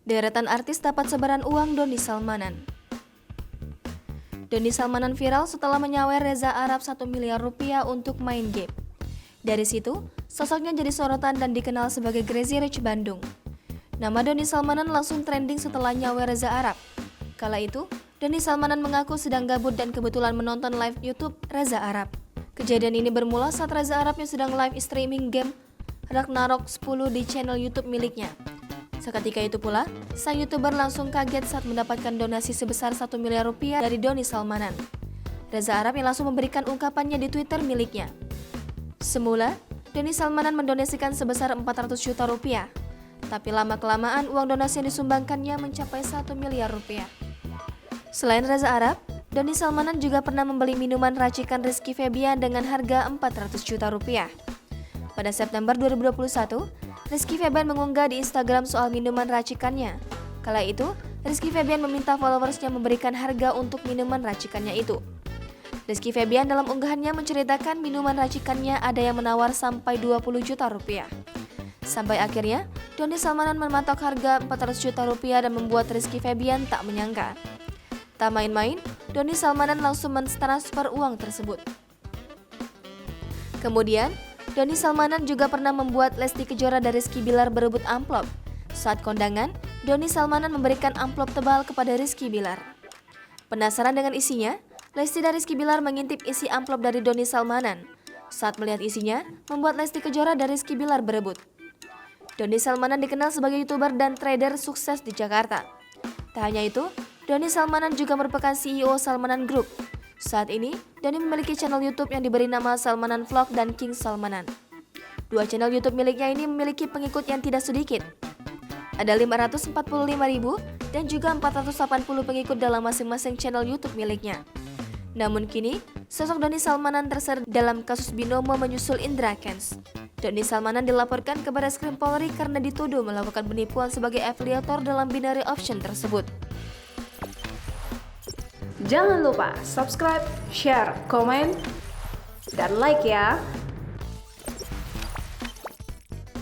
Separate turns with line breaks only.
Deretan artis dapat sebaran uang Doni Salmanan. Doni Salmanan viral setelah menyawer Reza Arab 1 miliar rupiah untuk main game. Dari situ, sosoknya jadi sorotan dan dikenal sebagai Crazy Rich Bandung. Nama Doni Salmanan langsung trending setelah nyawer Reza Arab. Kala itu, Doni Salmanan mengaku sedang gabut dan kebetulan menonton live YouTube Reza Arab. Kejadian ini bermula saat Reza Arab yang sedang live streaming game Ragnarok 10 di channel YouTube miliknya. Seketika itu pula, sang YouTuber langsung kaget saat mendapatkan donasi sebesar 1 miliar rupiah dari Doni Salmanan. Reza Arab yang langsung memberikan ungkapannya di Twitter miliknya. Semula, Doni Salmanan mendonasikan sebesar 400 juta rupiah, tapi lama-kelamaan uang donasi yang disumbangkannya mencapai 1 miliar rupiah. Selain Reza Arab, Doni Salmanan juga pernah membeli minuman racikan Rizky Febian dengan harga 400 juta rupiah. Pada September 2021, Rizky Febian mengunggah di Instagram soal minuman racikannya. Kala itu, Rizky Febian meminta followersnya memberikan harga untuk minuman racikannya itu. Rizky Febian dalam unggahannya menceritakan minuman racikannya ada yang menawar sampai 20 juta rupiah. Sampai akhirnya, Doni Salmanan mematok harga 400 juta rupiah dan membuat Rizky Febian tak menyangka. Tak main-main, Doni Salmanan langsung mentransfer uang tersebut. Kemudian, Doni Salmanan juga pernah membuat Lesti Kejora dan Rizky Bilar berebut amplop. Saat kondangan, Doni Salmanan memberikan amplop tebal kepada Rizky Bilar. Penasaran dengan isinya, Lesti dan Rizky Bilar mengintip isi amplop dari Doni Salmanan. Saat melihat isinya, membuat Lesti Kejora dan Rizky Bilar berebut. Doni Salmanan dikenal sebagai YouTuber dan trader sukses di Jakarta. Tak hanya itu, Doni Salmanan juga merupakan CEO Salmanan Group. Saat ini, Doni memiliki channel YouTube yang diberi nama Salmanan Vlog dan King Salmanan. Dua channel YouTube miliknya ini memiliki pengikut yang tidak sedikit. Ada 545.000 dan juga 480 pengikut dalam masing-masing channel YouTube miliknya. Namun kini, sosok Doni Salmanan terseret dalam kasus binomo menyusul Indra Kents. Doni Salmanan dilaporkan ke Barreskrim Polri karena dituduh melakukan penipuan sebagai afiliator dalam binary option tersebut.
Jangan lupa subscribe, share, komen, dan like ya.